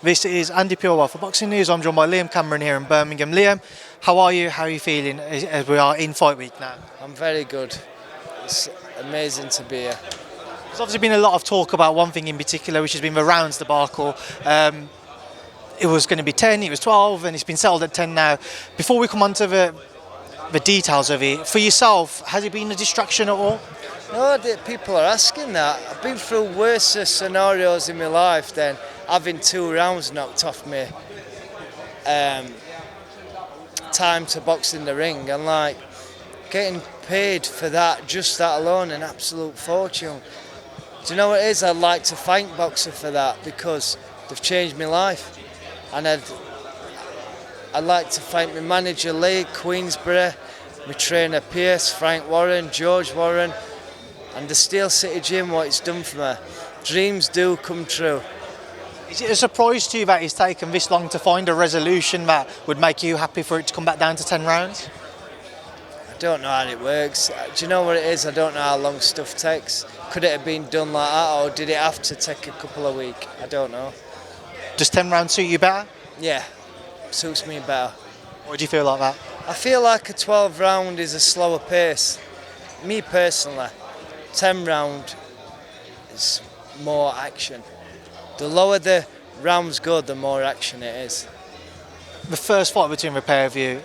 This is Andi Purewal for Boxing News. I'm joined by Liam Cameron here in Birmingham. Liam, how are you? How are you feeling as we are in fight week now? I'm very good. It's amazing to be here. There's obviously been a lot of talk about one thing in particular, which has been the rounds debacle. It was going to be 10, it was 12, and it's been settled at 10 now. Before we come on to the details of it, for yourself, has it been a distraction at all? No, people are asking that. I've been through worse scenarios in my life than having 2 rounds knocked off me. Time to box in the ring, and like getting paid for that, just that alone, an absolute fortune. Do you know what it is? I'd like to thank Boxer for that because they've changed my life, and I'd like to thank my manager Lee, Queensbury, my trainer Pierce, Frank Warren, George Warren, and the Steel City Gym, what it's done for me. Dreams do come true. Is it a surprise to you that it's taken this long to find a resolution that would make you happy for it to come back down to 10 rounds? I don't know how it works. Do you know what it is? I don't know how long stuff takes. Could it have been done like that, or did it have to take a couple of weeks? I don't know. Does 10 rounds suit you better? Yeah, suits me better. Why do you feel like that? I feel like a 12 round is a slower pace. Me personally, 10 round is more action. The lower the rounds go, the more action it is. The first fight between the pair of you,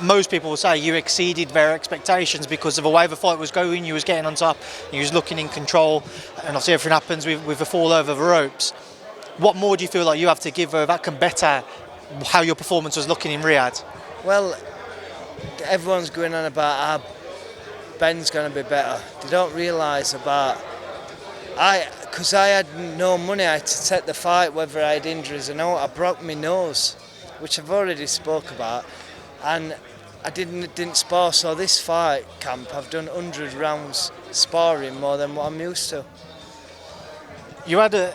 most people will say you exceeded their expectations because of the way the fight was going. You was getting on top, you was looking in control, and obviously everything happens with the fall over the ropes. What more do you feel like you have to give her that can better how your performance was looking in Riyadh? Well, everyone's going on about how Ben's going to be better. They don't realise about because I had no money. I had to take the fight whether I had injuries or not. I broke my nose, which I've already spoke about, and I didn't spar. So this fight camp, I've done 100 rounds sparring, more than what I'm used to. You had a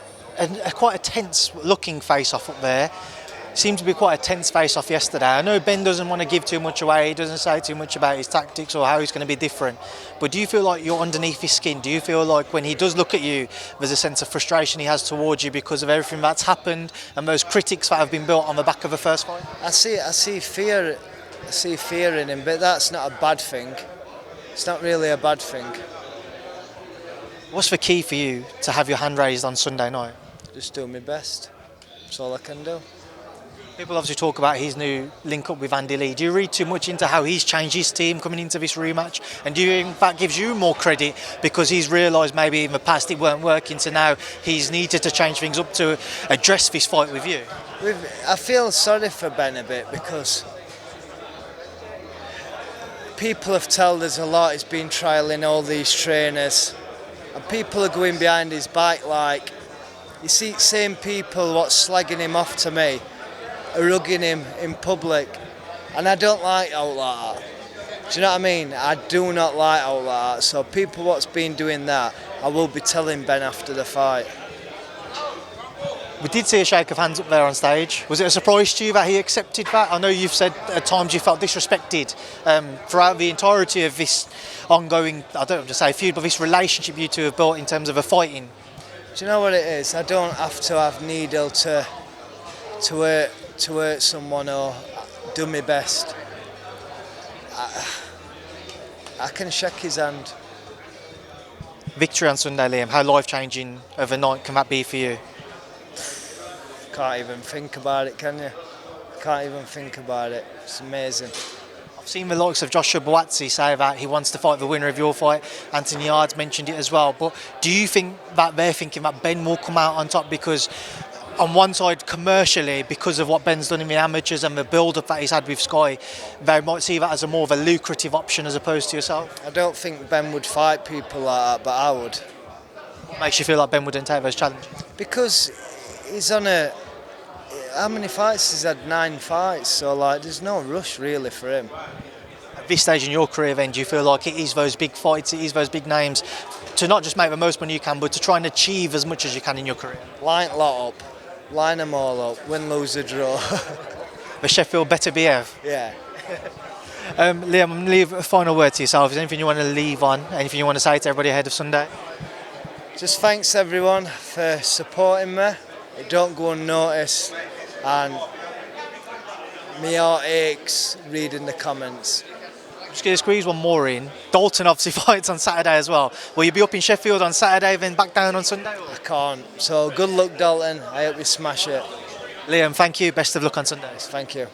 quite a tense looking face off up there. Seemed to be quite a tense face off yesterday. I know Ben doesn't want to give too much away, he doesn't say too much about his tactics or how he's going to be different, but do you feel like you're underneath his skin? Do you feel like when he does look at you there's a sense of frustration he has towards you because of everything that's happened and those critics that have been built on the back of the first fight? I see fear in him, but that's not a bad thing. It's not really a bad thing. What's the key for you to have your hand raised on Sunday night? Just do my best. That's all I can do. People obviously talk about his new link up with Andy Lee. Do you read too much into how he's changed his team coming into this rematch? And do you think that gives you more credit because he's realised maybe in the past it weren't working, so now he's needed to change things up to address this fight with you? I feel sorry for Ben a bit because people have told us a lot. He's been trialling all these trainers, and people are going behind his back like, you see, same people what's slagging him off to me are hugging him in public, and I don't like out like that. Do you know what I mean? I do not like out like that. So people what's been doing that, I will be telling Ben after the fight. We did see a shake of hands up there on stage. Was it a surprise to you that he accepted that? I know you've said at times you felt disrespected throughout the entirety of this ongoing, I don't want to say feud, but this relationship you two have built in terms of the fighting. Do you know what it is? I don't have to have needle to hurt someone or do my best. I can shake his hand. Victory on Sunday, Liam. How life-changing of a night can that be for you? Can't even think about it, can you? Can't even think about it. It's amazing. I've seen the likes of Joshua Buatsi say that he wants to fight the winner of your fight. Anthony Yarde's mentioned it as well. But do you think that they're thinking that Ben will come out on top because on one side commercially, because of what Ben's done in the amateurs and the build-up that he's had with Sky, they might see that as a more of a lucrative option as opposed to yourself? I don't think Ben would fight people like that, but I would. What makes you feel like Ben wouldn't take those challenges? Because he's on how many fights? He's had 9 fights, so like there's no rush really for him. At this stage in your career then, do you feel like it is those big fights, it is those big names, to not just make the most money you can, but to try and achieve as much as you can in your career? Line them all up, win, lose or draw. The Sheffield better behave. Yeah. Liam, I'm going to leave a final word to yourself. Is there anything you want to leave on? Anything you want to say to everybody ahead of Sunday? Just thanks everyone for supporting me. It don't go unnoticed, and my heart aches reading the comments. Just going to squeeze one more in. Dalton obviously fights on Saturday as well. Will you be up in Sheffield on Saturday, then back down on Sunday? Or? I can't. So good luck, Dalton. I hope you smash it. Liam, thank you. Best of luck on Sunday. Thank you.